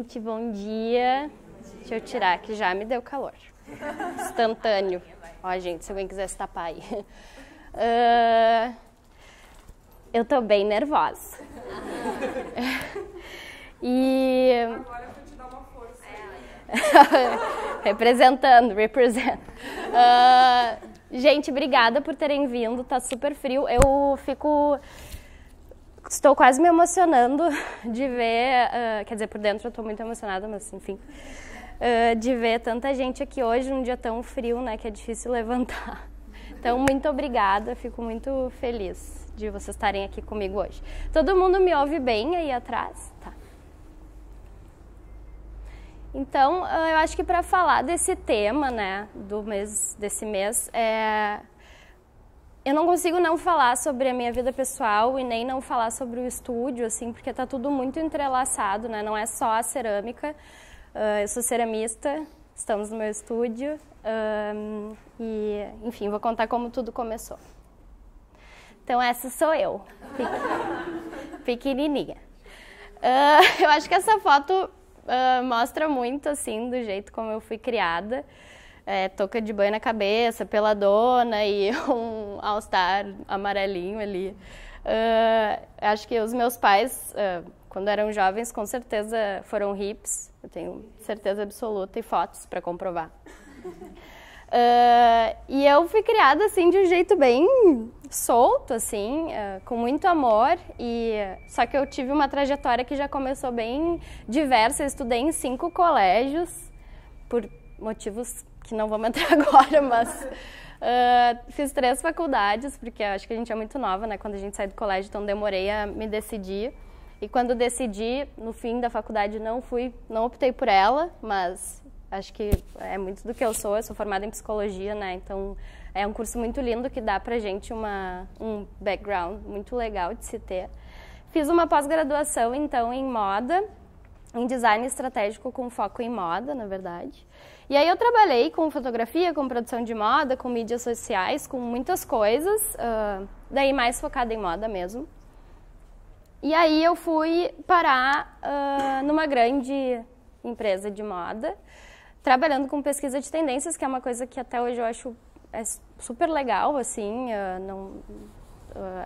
gente, bom dia. Deixa eu tirar, que já me deu calor. Instantâneo. Ó, gente, se alguém quiser se tapar aí. Eu tô bem nervosa. E... Agora eu vou te dar uma força. represent. Gente, obrigada por terem vindo. Tá super frio. Estou quase me emocionando de ver, quer dizer, por dentro eu estou muito emocionada, mas enfim, de ver tanta gente aqui hoje, num dia tão frio, né, que é difícil levantar. Então, muito obrigada, fico muito feliz de vocês estarem aqui comigo hoje. Todo mundo me ouve bem aí atrás? Tá. Então, eu acho que para falar desse tema, né, desse mês, eu não consigo não falar sobre a minha vida pessoal e nem não falar sobre o estúdio, assim, porque tá tudo muito entrelaçado, né? Não é só a cerâmica. Eu sou ceramista, estamos no meu estúdio e, enfim, vou contar como tudo começou. Então, essa sou eu, pequenininha. Eu acho que essa foto mostra muito, assim, do jeito como eu fui criada. Touca de banho na cabeça, peladona e um all-star amarelinho ali. Acho que os meus pais, quando eram jovens, com certeza foram hips. Eu tenho certeza absoluta e fotos para comprovar. E eu fui criada assim de um jeito bem solto, assim, com muito amor. Só que eu tive uma trajetória que já começou bem diversa. Eu estudei em 5 colégios por motivos que não vamos entrar agora, mas fiz 3 faculdades, porque acho que a gente é muito nova, né, quando a gente sai do colégio, então demorei a me decidir. E quando decidi, no fim da faculdade, não optei por ela, mas acho que é muito do que eu sou formada em psicologia, né, então é um curso muito lindo que dá pra gente um background muito legal de se ter. Fiz uma pós-graduação, então, em moda, em design estratégico com foco em moda, na verdade. E aí eu trabalhei com fotografia, com produção de moda, com mídias sociais, com muitas coisas, daí mais focada em moda mesmo. E aí eu fui parar numa grande empresa de moda, trabalhando com pesquisa de tendências, que é uma coisa que até hoje eu acho super legal, assim,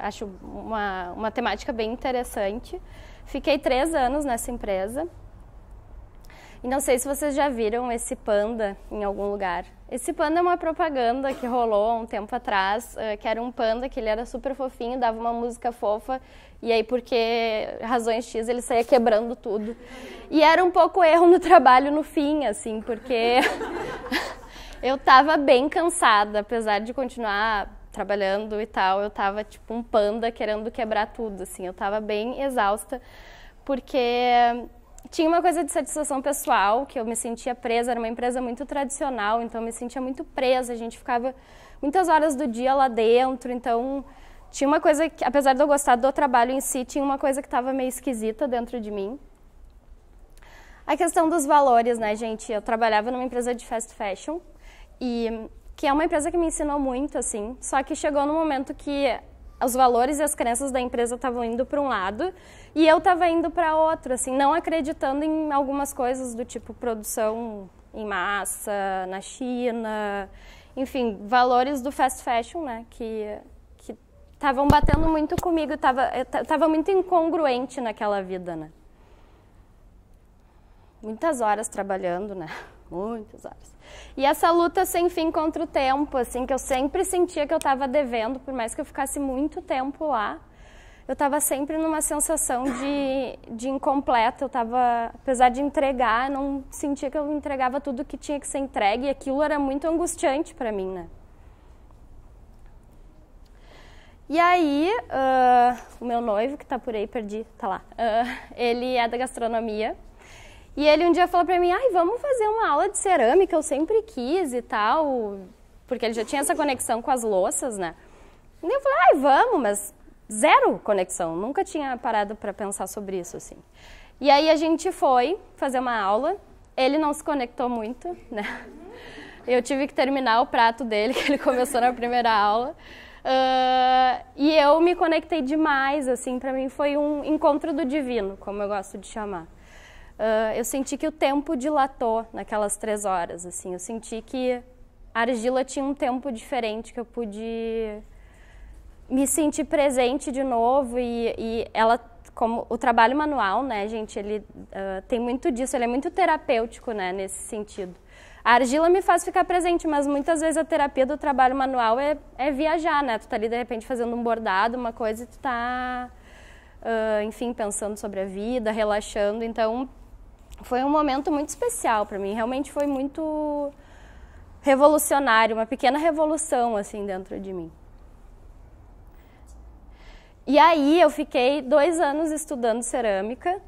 acho uma temática bem interessante. Fiquei 3 anos nessa empresa. E não sei se vocês já viram esse panda em algum lugar. Esse panda é uma propaganda que rolou há um tempo atrás, que era um panda que ele era super fofinho, dava uma música fofa, e aí porque razões X ele saía quebrando tudo. E era um pouco erro no trabalho no fim, assim, porque eu tava bem cansada, apesar de continuar trabalhando e tal, eu tava tipo um panda querendo quebrar tudo, assim, eu tava bem exausta, porque tinha uma coisa de satisfação pessoal, que eu me sentia presa, era uma empresa muito tradicional, então eu me sentia muito presa, a gente ficava muitas horas do dia lá dentro, então tinha uma coisa que, apesar de eu gostar do trabalho em si, tinha uma coisa que estava meio esquisita dentro de mim. A questão dos valores, né, gente? Eu trabalhava numa empresa de fast fashion, que é uma empresa que me ensinou muito, assim, só que chegou no momento que os valores e as crenças da empresa estavam indo para um lado e eu estava indo para outro, assim, não acreditando em algumas coisas do tipo produção em massa, na China, enfim, valores do fast fashion, né, que estavam batendo muito comigo, tava muito incongruente naquela vida, né. Muitas horas trabalhando, né, muitas horas. E essa luta sem fim contra o tempo, assim, que eu sempre sentia que eu estava devendo, por mais que eu ficasse muito tempo lá, eu estava sempre numa sensação de incompleta, eu estava, apesar de entregar, não sentia que eu entregava tudo que tinha que ser entregue, e aquilo era muito angustiante para mim, né. E aí, o meu noivo, que está por aí, tá lá, ele é da gastronomia. E ele um dia falou pra mim, vamos fazer uma aula de cerâmica, eu sempre quis e tal, porque ele já tinha essa conexão com as louças, né? E eu falei, vamos, mas zero conexão, nunca tinha parado pra pensar sobre isso, assim. E aí a gente foi fazer uma aula, ele não se conectou muito, né? Eu tive que terminar o prato dele, que ele começou na primeira aula. E eu me conectei demais, assim, pra mim foi um encontro do divino, como eu gosto de chamar. eu senti que o tempo dilatou naquelas 3 horas, assim. Eu senti que a argila tinha um tempo diferente, que eu pude me sentir presente de novo e ela, como o trabalho manual, né, gente, ele tem muito disso, ele é muito terapêutico, né, nesse sentido. A argila me faz ficar presente, mas muitas vezes a terapia do trabalho manual é viajar, né, tu tá ali de repente fazendo um bordado, uma coisa e tu tá, enfim, pensando sobre a vida, relaxando, então foi um momento muito especial para mim, realmente foi muito revolucionário, uma pequena revolução, assim, dentro de mim. E aí eu fiquei 2 anos estudando cerâmica,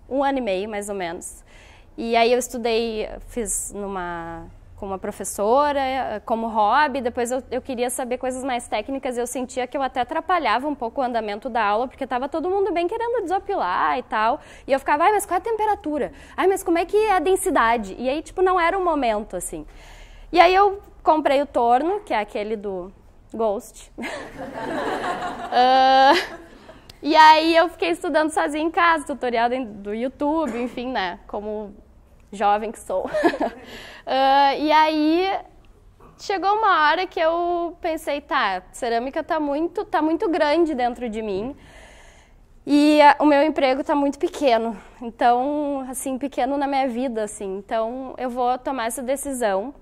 1 ano e meio mais ou menos. E aí eu estudei, fiz com uma professora, como hobby, depois eu queria saber coisas mais técnicas, eu sentia que eu até atrapalhava um pouco o andamento da aula, porque estava todo mundo bem querendo desopilar e tal. E eu ficava, ai, mas qual é a temperatura? Ai, mas como é que é a densidade? E aí, tipo, não era o momento, assim. E aí eu comprei o torno, que é aquele do Ghost. E aí eu fiquei estudando sozinha em casa, tutorial do YouTube, enfim, né, como jovem que sou. E aí chegou uma hora que eu pensei, tá, cerâmica tá muito grande dentro de mim e o meu emprego tá muito pequeno, então, assim, pequeno na minha vida, assim, então eu vou tomar essa decisão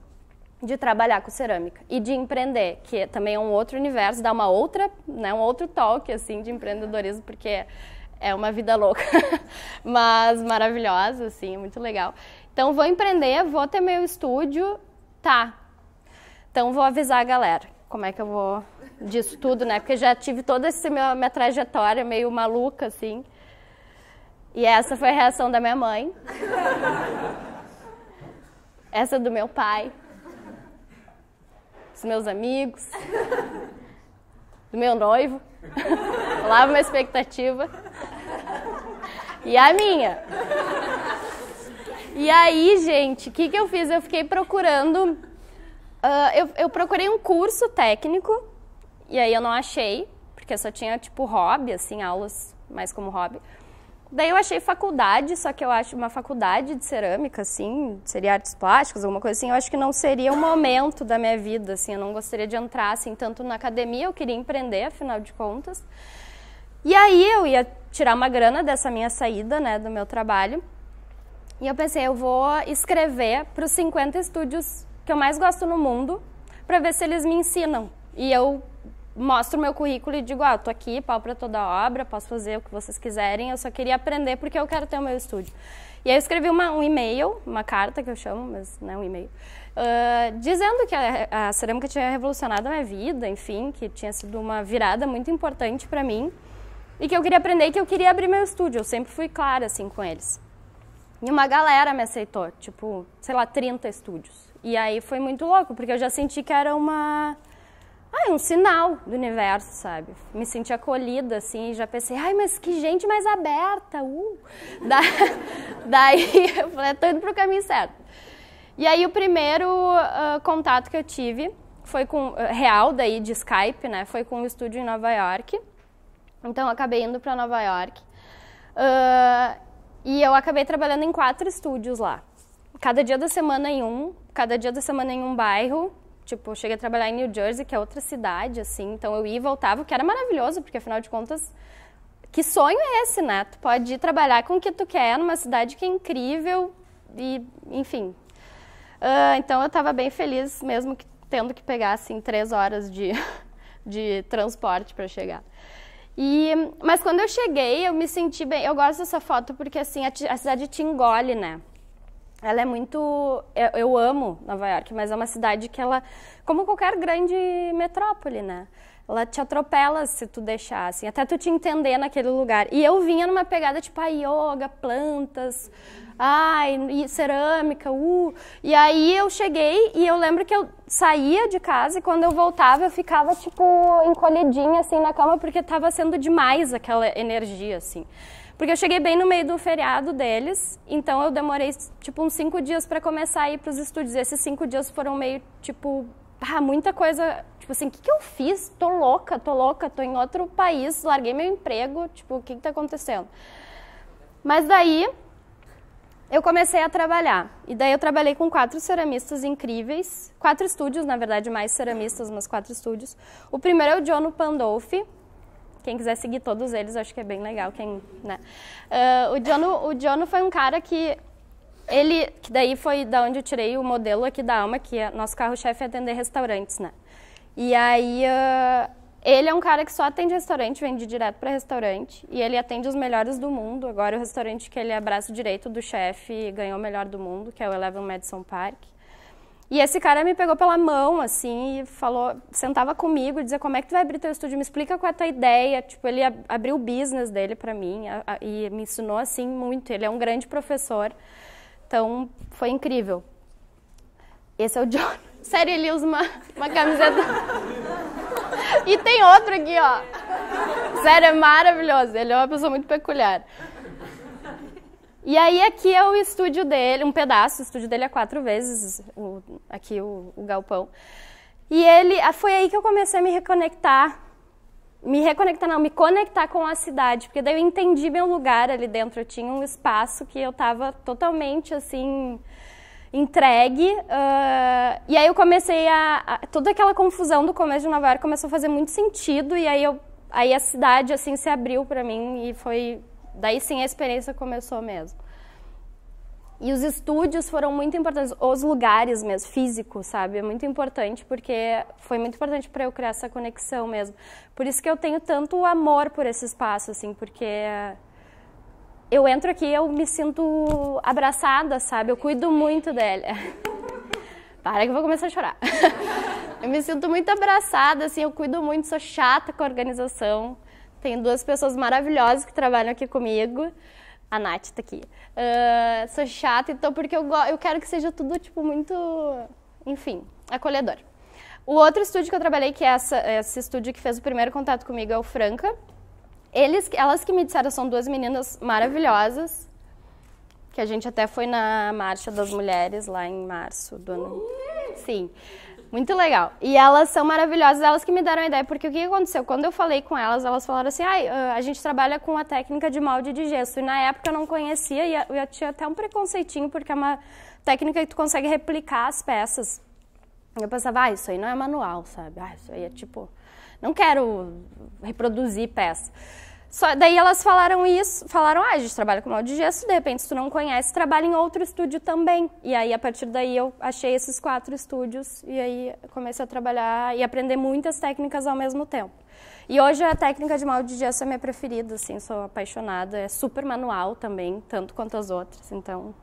de trabalhar com cerâmica e de empreender, que também é um outro universo, dá uma outra, né, um outro toque, assim, de empreendedorismo, porque é uma vida louca, mas maravilhosa, assim, muito legal. Então, vou empreender, vou ter meu estúdio, tá. Então, vou avisar a galera como é que eu vou disso tudo, né, porque já tive toda essa minha trajetória meio maluca, assim, e essa foi a reação da minha mãe, essa do meu pai, dos meus amigos, do meu noivo, lá uma expectativa, e a minha. E aí, gente, o que eu fiz? Eu fiquei procurando, eu procurei um curso técnico, e aí eu não achei, porque só tinha, tipo, hobby, assim, aulas mais como hobby. Daí eu achei faculdade, só que eu acho uma faculdade de cerâmica, assim, seria artes plásticas, alguma coisa assim, eu acho que não seria o momento da minha vida, assim, eu não gostaria de entrar, assim, tanto na academia, eu queria empreender, afinal de contas. E aí eu ia tirar uma grana dessa minha saída, né, do meu trabalho, e eu pensei, eu vou escrever para os 50 estúdios que eu mais gosto no mundo, para ver se eles me ensinam. E eu mostro o meu currículo e digo, eu tô aqui, pau para toda obra, posso fazer o que vocês quiserem, eu só queria aprender porque eu quero ter o meu estúdio. E aí eu escrevi um e-mail, uma carta que eu chamo, mas não é um e-mail, dizendo que a cerâmica tinha revolucionado a minha vida, enfim, que tinha sido uma virada muito importante para mim e que eu queria aprender e que eu queria abrir meu estúdio. Eu sempre fui clara, assim, com eles. E uma galera me aceitou, tipo, sei lá, 30 estúdios. E aí foi muito louco, porque eu já senti que era um sinal do universo, sabe? Me senti acolhida, assim, e já pensei, ai, mas que gente mais aberta, Daí eu falei, tô indo pro caminho certo. E aí o primeiro contato que eu tive foi com, real daí, de Skype, né? Foi com um estúdio em Nova York. Então eu acabei indo pra Nova York. E eu acabei trabalhando em 4 estúdios lá. Cada dia da semana em cada dia da semana em um bairro. Tipo, eu cheguei a trabalhar em New Jersey, que é outra cidade, assim. Então eu ia e voltava, o que era maravilhoso, porque afinal de contas, que sonho é esse, né? Tu pode ir trabalhar com o que tu quer numa cidade que é incrível e, enfim. Então eu estava bem feliz, mesmo que tendo que pegar, assim, 3 horas de transporte para chegar. Mas quando eu cheguei, eu me senti bem. Eu gosto dessa foto porque, assim, a cidade te engole, né? Ela é muito... Eu amo Nova York, mas é uma cidade que ela... Como qualquer grande metrópole, né? Ela te atropela se tu deixar, assim, até tu te entender naquele lugar. E eu vinha numa pegada tipo a yoga, plantas, e cerâmica, E aí eu cheguei e eu lembro que eu saía de casa e quando eu voltava eu ficava, tipo, encolhidinha, assim, na cama, porque tava sendo demais aquela energia, assim. Porque eu cheguei bem no meio do feriado deles, então eu demorei, tipo, uns 5 dias para começar a ir pros estúdios. E esses 5 dias foram meio, tipo, muita coisa, tipo assim, o que eu fiz? Tô louca, tô em outro país, larguei meu emprego, tipo, o que tá acontecendo? Mas daí, eu comecei a trabalhar. E daí eu trabalhei com 4 ceramistas incríveis. 4 estúdios, na verdade, mais ceramistas, mas 4 estúdios. O primeiro é o Jono Pandolfi. Quem quiser seguir todos eles, acho que é bem legal. Né? O Jono foi um cara que daí foi da onde eu tirei o modelo aqui da Alma, que nosso carro-chefe é atender restaurantes, né? E aí, ele é um cara que só atende restaurante, vende direto para restaurante, e ele atende os melhores do mundo. Agora o restaurante que ele é braço direito do chefe ganhou o melhor do mundo, que é o Eleven Madison Park. E esse cara me pegou pela mão, assim, e falou, sentava comigo, dizia, como é que tu vai abrir teu estúdio? Me explica qual é a tua ideia. Tipo, ele abriu o business dele para mim, e me ensinou, assim, muito. Ele é um grande professor, então foi incrível. Esse é o John. Sério, ele usa uma camiseta. E tem outro aqui, ó. Sério, é maravilhoso. Ele é uma pessoa muito peculiar. E aí aqui é o estúdio dele, um pedaço. O estúdio dele é 4 vezes aqui o galpão. E foi aí que eu comecei a me reconectar. Me conectar com a cidade. Porque daí eu entendi meu lugar ali dentro. Eu tinha um espaço que eu estava totalmente, assim, entregue, e aí eu comecei toda aquela confusão do começo de Nova York começou a fazer muito sentido, e aí a cidade, assim, se abriu para mim, e daí sim a experiência começou mesmo. E os estúdios foram muito importantes, os lugares mesmo, físicos, sabe? É muito importante, porque foi muito importante para eu criar essa conexão mesmo. Por isso que eu tenho tanto amor por esse espaço, assim, porque eu entro aqui e eu me sinto abraçada, sabe? Eu cuido muito dele. Para que eu vou começar a chorar. Eu me sinto muito abraçada, assim, eu cuido muito, sou chata com a organização. Tenho 2 pessoas maravilhosas que trabalham aqui comigo. A Nath tá aqui. Sou chata, então, porque eu quero que seja tudo, tipo, muito, enfim, acolhedor. O outro estúdio que eu trabalhei, que é esse estúdio que fez o primeiro contato comigo, é o Franca. Elas que me disseram, são 2 meninas maravilhosas, que a gente até foi na Marcha das Mulheres lá em março do ano. Sim, muito legal. E elas são maravilhosas, elas que me deram a ideia, porque o que aconteceu? Quando eu falei com elas, elas falaram assim, a gente trabalha com a técnica de molde de gesso. E na época eu não conhecia, e eu tinha até um preconceitinho, porque é uma técnica que tu consegue replicar as peças. Eu pensava, isso aí não é manual, sabe? Isso aí é tipo... Não quero reproduzir peça. Daí elas falaram a gente trabalha com molde de gesso, de repente, se tu não conhece, trabalha em outro estúdio também. E aí, a partir daí, eu achei esses 4 estúdios, e aí comecei a trabalhar e aprender muitas técnicas ao mesmo tempo. E hoje a técnica de molde de gesso é minha preferida, assim, sou apaixonada, é super manual também, tanto quanto as outras, então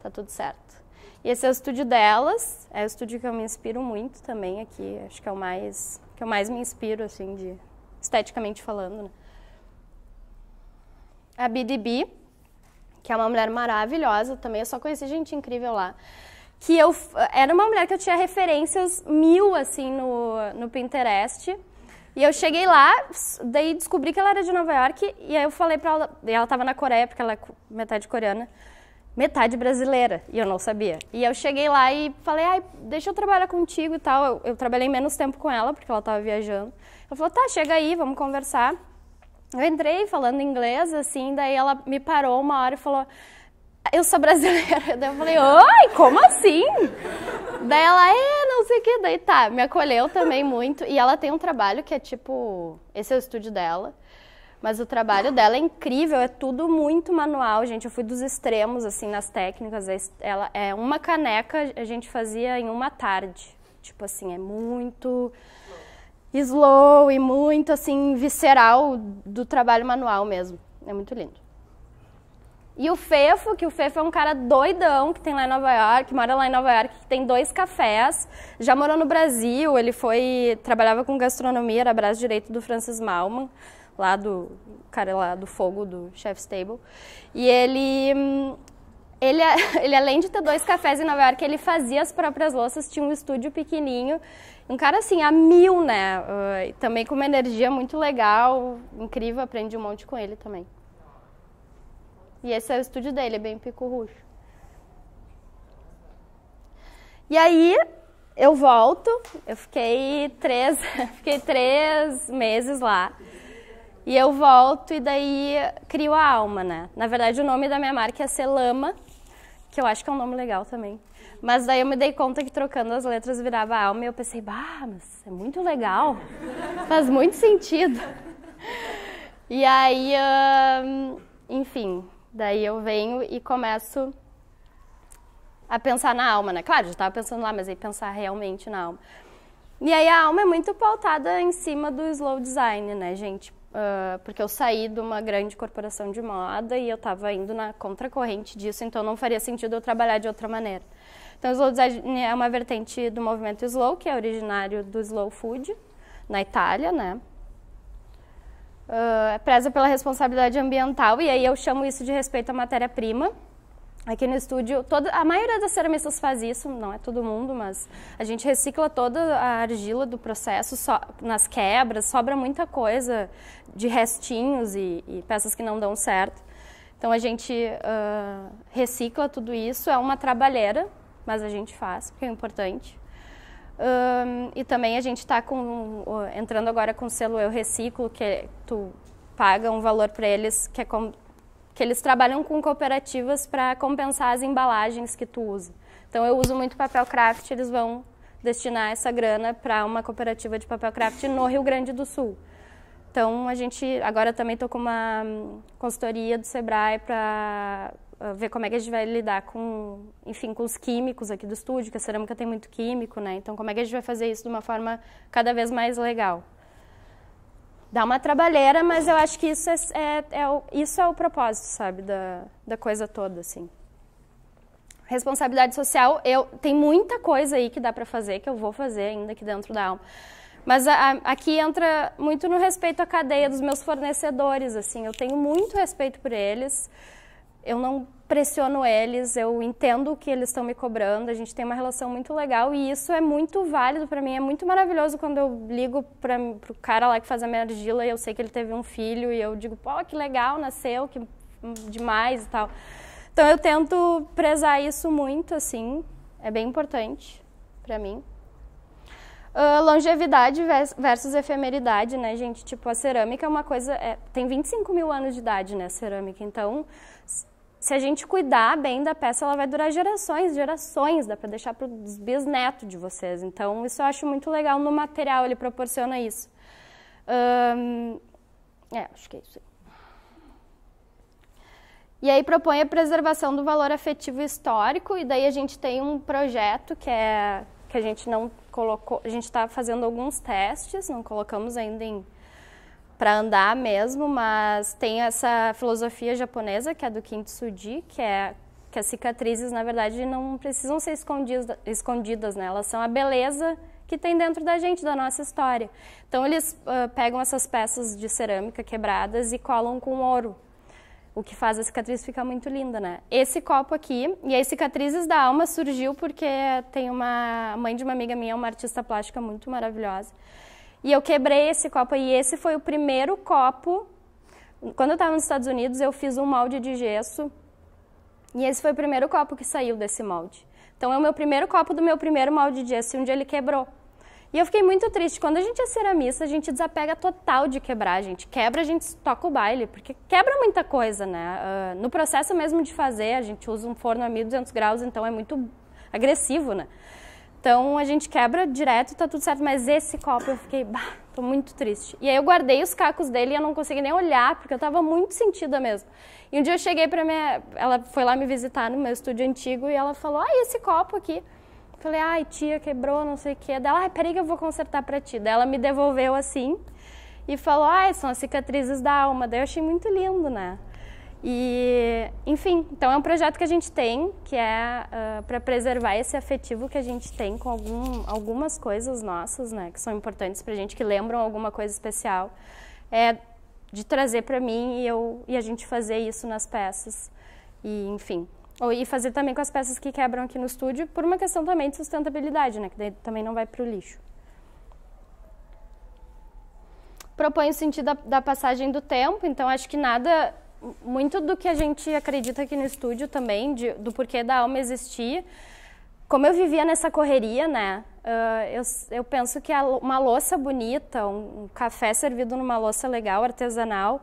tá tudo certo. E esse é o estúdio delas, é o estúdio que eu me inspiro muito também aqui, acho que é o que eu mais me inspiro, assim, esteticamente falando, né? A BDB, que é uma mulher maravilhosa também, eu só conheci gente incrível lá. Era uma mulher que eu tinha referências 1000, assim, no Pinterest. E eu cheguei lá, daí descobri que ela era de Nova York, e aí eu falei pra ela, e ela estava na Coreia, porque ela é metade coreana, metade brasileira, e eu não sabia. E eu cheguei lá e falei, deixa eu trabalhar contigo e tal. Eu trabalhei menos tempo com ela, porque ela estava viajando. Ela falou, tá, chega aí, vamos conversar. Eu entrei falando inglês, assim, daí ela me parou uma hora e falou, eu sou brasileira. Daí eu falei, oi, como assim? Daí ela, não sei o que, daí tá, me acolheu também muito. E ela tem um trabalho que é tipo, esse é o estúdio dela, mas o trabalho dela é incrível, é tudo muito manual, gente. Eu fui dos extremos, assim, nas técnicas. Ela é uma caneca, a gente fazia em uma tarde. Tipo assim, é muito slow e muito, assim, visceral do trabalho manual mesmo. É muito lindo. E o Fefo, é um cara doidão que tem lá em Nova York, mora lá em Nova York, que tem 2 cafés, já morou no Brasil, ele trabalhava com gastronomia, era braço direito do Francis Mallmann, lá do cara lá do Fogo, do Chef's Table. E ele, além de ter 2 cafés em Nova York, ele fazia as próprias louças, tinha um estúdio pequenininho, um cara assim, a 1000, né? Também com uma energia muito legal, incrível, aprendi um monte com ele também. E esse é o estúdio dele, é bem Pico Ruxo. E aí, eu volto, eu fiquei 3 meses lá. E eu volto e daí crio a Alma, né? Na verdade, o nome da minha marca é Celama, que eu acho que é um nome legal também. Mas daí eu me dei conta que trocando as letras virava alma e eu pensei, mas é muito legal, faz muito sentido. E aí, enfim, daí eu venho e começo a pensar na alma, né? Claro, já estava pensando lá, mas aí pensar realmente na alma. E aí a alma é muito pautada em cima do slow design, né, gente? Porque eu saí de uma grande corporação de moda e eu estava indo na contracorrente disso, então não faria sentido eu trabalhar de outra maneira. Então o slow design é uma vertente do movimento slow, que é originário do slow food, na Itália, né? Preza pela responsabilidade ambiental, e aí eu chamo isso de respeito à matéria-prima. Aqui no estúdio, a maioria das ceramistas faz isso, não é todo mundo, mas a gente recicla toda a argila do processo nas quebras, sobra muita coisa de restinhos e peças que não dão certo. Então a gente recicla tudo isso, é uma trabalheira, mas a gente faz, porque é importante. E também a gente está entrando agora com o selo Eu Reciclo, que tu paga um valor para eles, que eles trabalham com cooperativas para compensar as embalagens que tu usa. Então eu uso muito papel craft, eles vão destinar essa grana para uma cooperativa de papel craft no Rio Grande do Sul. Então a gente agora também estou com uma consultoria do Sebrae para ver como é que a gente vai lidar com os químicos aqui do estúdio, que a cerâmica tem muito químico, né? Então como é que a gente vai fazer isso de uma forma cada vez mais legal. Dá uma trabalheira, mas eu acho que isso isso é o propósito, sabe, da coisa toda, assim. Responsabilidade social, tem muita coisa aí que dá para fazer, que eu vou fazer ainda aqui dentro da alma. Mas aqui entra muito no respeito à cadeia dos meus fornecedores, assim. Eu tenho muito respeito por eles, eu não pressiono eles, eu entendo o que eles estão me cobrando, a gente tem uma relação muito legal e isso é muito válido para mim, é muito maravilhoso quando eu ligo pro cara lá que faz a minha argila e eu sei que ele teve um filho e eu digo, pô, que legal, nasceu, que demais e tal. Então eu tento prezar isso muito, assim, é bem importante para mim. Longevidade versus efemeridade, né, gente? Tipo, a cerâmica é uma coisa... tem 25 mil anos de idade, né, a cerâmica. Então, se a gente cuidar bem da peça, ela vai durar gerações, dá para deixar para os bisnetos de vocês. Então, isso eu acho muito legal no material, ele proporciona isso. Acho que é isso aí. E aí propõe a preservação do valor afetivo histórico, e daí a gente tem um projeto que a gente não colocou, a gente está fazendo alguns testes, não colocamos ainda para andar mesmo, mas tem essa filosofia japonesa, que é do Kintsugi, que as cicatrizes, na verdade, não precisam ser escondidas, né? Elas são a beleza que tem dentro da gente, da nossa história. Então, eles pegam essas peças de cerâmica quebradas e colam com ouro, o que faz a cicatriz ficar muito linda, né? Esse copo aqui, e as cicatrizes da alma surgiu porque tem a mãe de uma amiga minha, uma artista plástica muito maravilhosa, e eu quebrei esse copo, e esse foi o primeiro copo. Quando eu estava nos Estados Unidos, eu fiz um molde de gesso, e esse foi o primeiro copo que saiu desse molde. Então, é o meu primeiro copo do meu primeiro molde de gesso, e um dia ele quebrou. E eu fiquei muito triste. Quando a gente é ceramista, a gente desapega total de quebrar. A gente quebra, a gente toca o baile, porque quebra muita coisa, né? No processo mesmo de fazer, a gente usa um forno a 1200 graus, então é muito agressivo, né? Então, a gente quebra direto e tá tudo certo. Mas esse copo, eu fiquei, tô muito triste. E aí eu guardei os cacos dele e eu não consegui nem olhar, porque eu tava muito sentida mesmo. E um dia eu cheguei ela foi lá me visitar no meu estúdio antigo e ela falou, esse copo aqui. Falei, tia, quebrou, não sei o quê. Daí peraí que eu vou consertar pra ti. Daí ela me devolveu assim e falou, são as cicatrizes da alma. Daí eu achei muito lindo, né? E, enfim, então é um projeto que a gente tem, que é para preservar esse afetivo que a gente tem com algumas coisas nossas, né? Que são importantes pra gente, que lembram alguma coisa especial. De trazer pra mim e a gente fazer isso nas peças. E, enfim... E fazer também com as peças que quebram aqui no estúdio, por uma questão também de sustentabilidade, né? Que daí também não vai para o lixo. Propõe o sentido da passagem do tempo, então acho que muito do que a gente acredita aqui no estúdio também, do porquê da alma existir, como eu vivia nessa correria, né? Eu penso que uma louça bonita, um café servido numa louça legal, artesanal,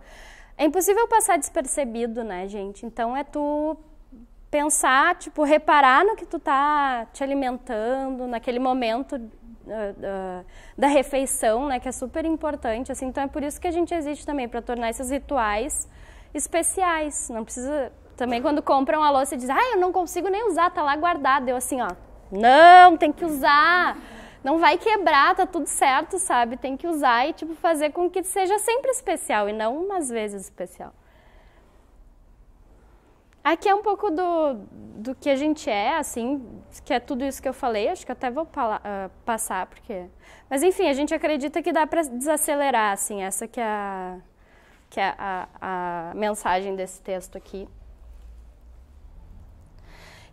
é impossível passar despercebido, né, gente? Então tu pensar, tipo, reparar no que tu tá te alimentando, naquele momento da refeição, né, que é super importante, assim, então é por isso que a gente existe também, para tornar esses rituais especiais. Não precisa, também quando compram a louça e diz, eu não consigo nem usar, tá lá guardado, eu assim, não, tem que usar, não vai quebrar, tá tudo certo, sabe, tem que usar e, tipo, fazer com que seja sempre especial e não umas vezes especial. Aqui é um pouco do que a gente é, assim, que é tudo isso que eu falei, acho que até vou passar, porque... Mas, enfim, a gente acredita que dá para desacelerar, assim, essa que é a mensagem desse texto aqui.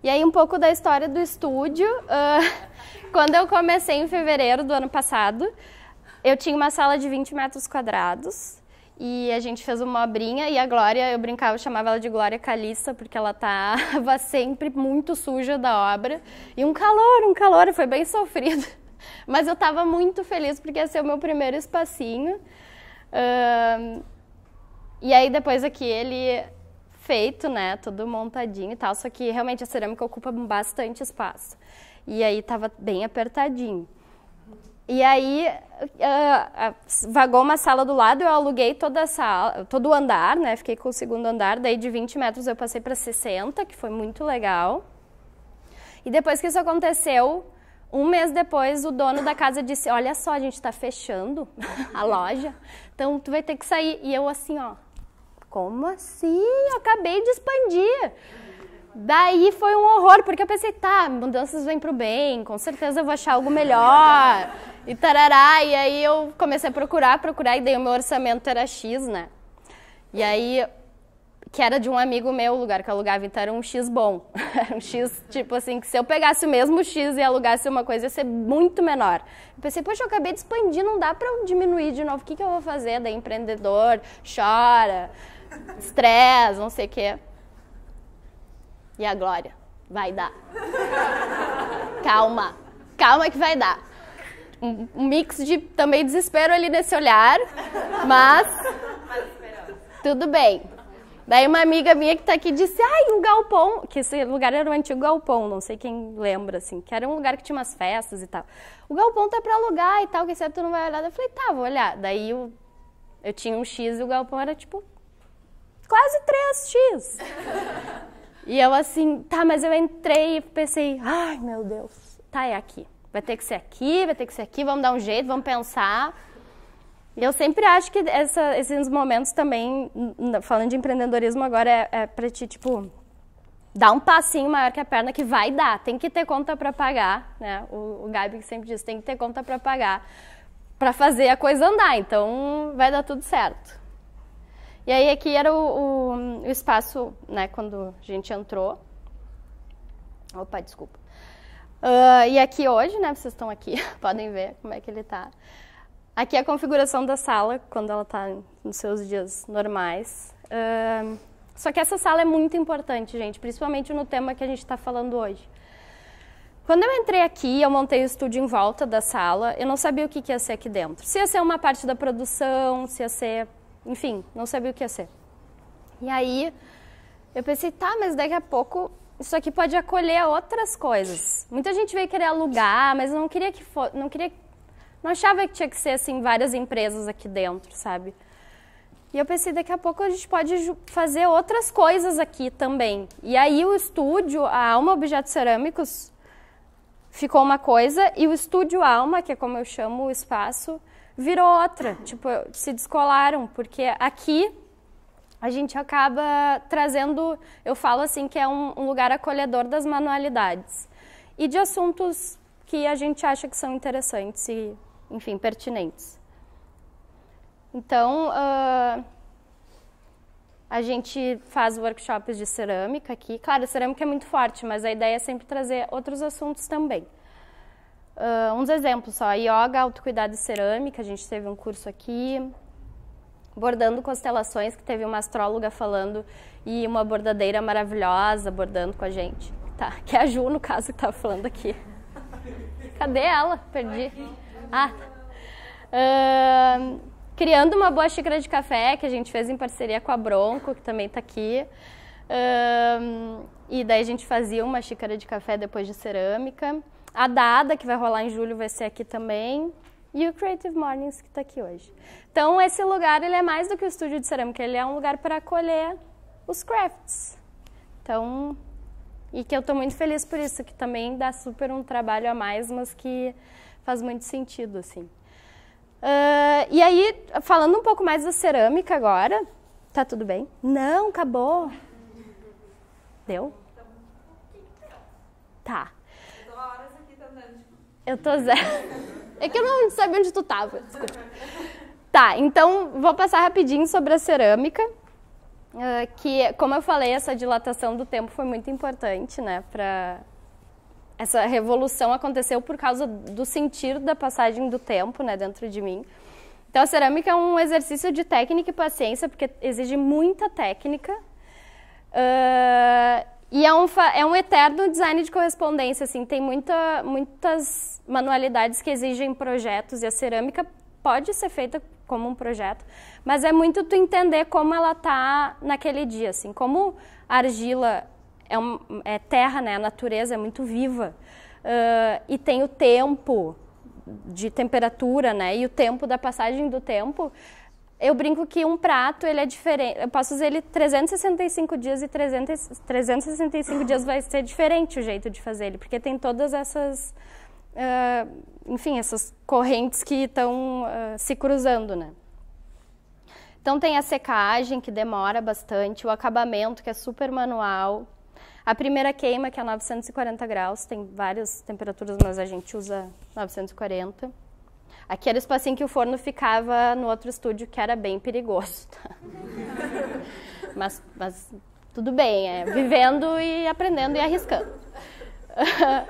E aí, um pouco da história do estúdio. Quando eu comecei em fevereiro do ano passado, eu tinha uma sala de 20 metros quadrados, e a gente fez uma obrinha, e a Glória, eu brincava, eu chamava ela de Glória Caliça, porque ela estava sempre muito suja da obra. E um calor, foi bem sofrido. Mas eu estava muito feliz, porque ia ser o meu primeiro espacinho. E aí depois aqui ele feito, né, tudo montadinho e tal, só que realmente a cerâmica ocupa bastante espaço. E aí estava bem apertadinho. E aí, vagou uma sala do lado, eu aluguei toda a sala, todo o andar, né? Fiquei com o segundo andar, daí de 20 metros eu passei para 60, que foi muito legal. E depois que isso aconteceu, um mês depois, o dono da casa disse, olha só, a gente está fechando a loja, então tu vai ter que sair. E eu assim, como assim? Eu acabei de expandir. Daí foi um horror, porque eu pensei, mudanças vêm pro bem, com certeza eu vou achar algo melhor, e tarará, e aí eu comecei a procurar, e daí o meu orçamento era X, né? E aí, que era de um amigo meu, o lugar que eu alugava, então era um X bom, era um X, tipo assim, que se eu pegasse o mesmo X e alugasse uma coisa, ia ser muito menor. Eu pensei, poxa, eu acabei de expandir, não dá pra eu diminuir de novo, o que eu vou fazer? Daí empreendedor, chora, estresse, não sei o quê. E a Glória, vai dar. Calma que vai dar. Um mix de também desespero ali nesse olhar, mas tudo bem. Daí uma amiga minha que tá aqui disse, um galpão, que esse lugar era um antigo galpão, não sei quem lembra, assim, que era um lugar que tinha umas festas e tal. O galpão tá pra alugar e tal, quem sabe tu não vai olhar? Eu falei, vou olhar. Daí eu tinha um X e o galpão era tipo quase 3X. E eu assim, mas eu entrei e pensei, meu Deus, é aqui. Vai ter que ser aqui, vamos dar um jeito, vamos pensar. E eu sempre acho que esses momentos também, falando de empreendedorismo agora, é pra ti, tipo, dar um passinho maior que a perna, que vai dar. Tem que ter conta pra pagar, né? O Gabi que sempre diz, tem que ter conta pra pagar, pra fazer a coisa andar. Então, vai dar tudo certo. E aí aqui era o espaço, né, quando a gente entrou. Opa, desculpa. E aqui hoje, né, vocês estão aqui, podem ver como é que ele tá. Aqui é a configuração da sala, quando ela tá nos seus dias normais. Só que essa sala é muito importante, gente, principalmente no tema que a gente está falando hoje. Quando eu entrei aqui, eu montei o estúdio em volta da sala, eu não sabia o que ia ser aqui dentro. Se ia ser uma parte da produção, se ia ser... Enfim, não sabia o que ia ser. E aí, eu pensei, mas daqui a pouco isso aqui pode acolher outras coisas. Muita gente veio querer alugar, mas não queria que fosse, não achava que tinha que ser assim várias empresas aqui dentro, sabe? E eu pensei, daqui a pouco a gente pode fazer outras coisas aqui também. E aí o estúdio, a Alma Objetos Cerâmicos, ficou uma coisa, e o estúdio Alma, que é como eu chamo o espaço, virou outra, tipo, se descolaram, porque aqui a gente acaba trazendo, eu falo assim, que é um lugar acolhedor das manualidades e de assuntos que a gente acha que são interessantes e, enfim, pertinentes. Então, a gente faz workshops de cerâmica aqui. Claro, a cerâmica é muito forte, mas a ideia é sempre trazer outros assuntos também. Uns exemplos só, yoga, autocuidado e cerâmica, a gente teve um curso aqui, bordando constelações, que teve uma astróloga falando, e uma bordadeira maravilhosa bordando com a gente, que é a Ju, no caso, que estava falando aqui. Cadê ela? Perdi. Criando uma boa xícara de café, que a gente fez em parceria com a Bronco, que também está aqui. e daí a gente fazia uma xícara de café depois de cerâmica. A Dada, que vai rolar em julho, vai ser aqui também. E o Creative Mornings, que está aqui hoje. Então, esse lugar ele é mais do que o estúdio de cerâmica, ele é um lugar para acolher os crafts. Então, e que eu estou muito feliz por isso, que também dá super um trabalho a mais, mas que faz muito sentido, assim. E aí, falando um pouco mais da cerâmica agora, tá tudo bem? Não, acabou. Deu? Tá. Eu tô há horas aqui tentando. Eu tô zero. É que eu não sabia onde tu tava, desculpa. Tá, então vou passar rapidinho sobre a cerâmica, que, como eu falei, essa dilatação do tempo foi muito importante, né, essa revolução aconteceu por causa do sentir da passagem do tempo, né, dentro de mim. Então, a cerâmica é um exercício de técnica e paciência, porque exige muita técnica, e é um eterno design de correspondência, assim, tem muitas manualidades que exigem projetos, e a cerâmica pode ser feita como um projeto, mas é muito tu entender como ela tá naquele dia, assim, como a argila é terra, né, a natureza é muito viva, e tem o tempo de temperatura, né, e o tempo da passagem do tempo. Eu brinco que um prato, ele é diferente, eu posso usar ele 365 dias e 365 dias vai ser diferente o jeito de fazer ele, porque tem todas essas, enfim, essas correntes que estão se cruzando, né. Então tem a secagem, que demora bastante, o acabamento, que é super manual, a primeira queima, que é 940 graus, tem várias temperaturas, mas a gente usa 940. Aqui era o espacinho que o forno ficava no outro estúdio, que era bem perigoso. Tá? Mas tudo bem, vivendo e aprendendo e arriscando.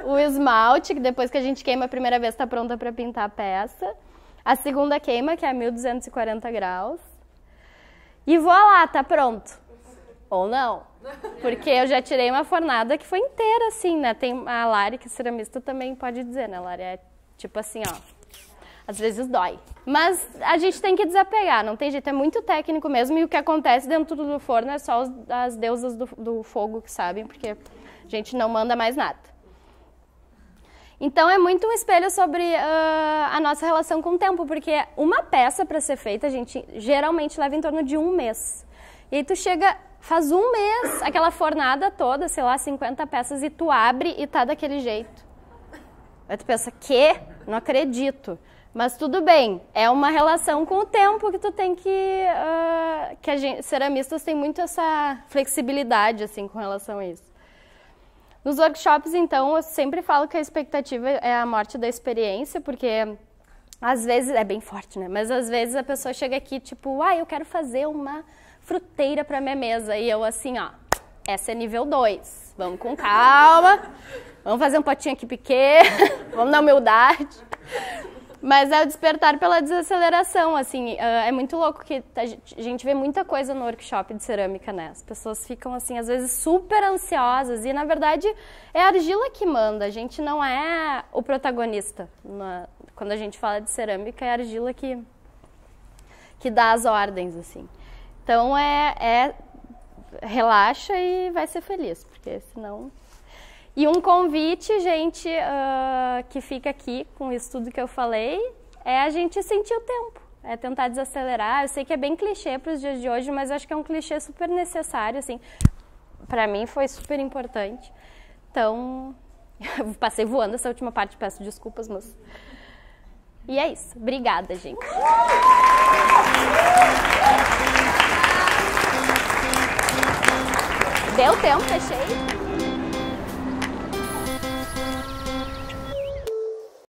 O esmalte, que depois que a gente queima a primeira vez, está pronta para pintar a peça. A segunda queima, que é a 1240 graus. E voilá, tá pronto. Ou não. Porque eu já tirei uma fornada que foi inteira, assim, né? Tem a Lari, que é ceramista, também pode dizer, né? A Lari é tipo assim, ó. Às vezes dói. Mas a gente tem que desapegar, não tem jeito. É muito técnico mesmo. E o que acontece dentro do forno é só as deusas do fogo que sabem, porque a gente não manda mais nada. Então, é muito um espelho sobre a nossa relação com o tempo, porque uma peça para ser feita, a gente geralmente leva em torno de 1 mês. E aí tu chega, faz 1 mês, aquela fornada toda, sei lá, 50 peças, e tu abre e tá daquele jeito. Aí tu pensa, quê? Não acredito. Mas tudo bem, é uma relação com o tempo que tu tem que a gente, ceramistas têm muito essa flexibilidade, assim, com relação a isso. Nos workshops, então, eu sempre falo que a expectativa é a morte da experiência, porque às vezes, é bem forte, né? Mas às vezes a pessoa chega aqui, tipo, eu quero fazer uma fruteira para minha mesa. E eu assim, ó, essa é nível 2. Vamos com calma, vamos fazer um potinho aqui pequeno, vamos na humildade. Mas é o despertar pela desaceleração, assim, é muito louco que a gente vê muita coisa no workshop de cerâmica, né? As pessoas ficam, assim, às vezes super ansiosas e, na verdade, é a argila que manda, a gente não é o protagonista. Quando a gente fala de cerâmica, é a argila que dá as ordens, assim. Então, relaxa e vai ser feliz, porque senão... E um convite, gente, que fica aqui com isso tudo que eu falei, é a gente sentir o tempo, é tentar desacelerar. Eu sei que é bem clichê para os dias de hoje, mas acho que é um clichê super necessário, assim. Para mim foi super importante. Então, eu passei voando essa última parte, peço desculpas, mas... E é isso. Obrigada, gente. Deu tempo, fechei.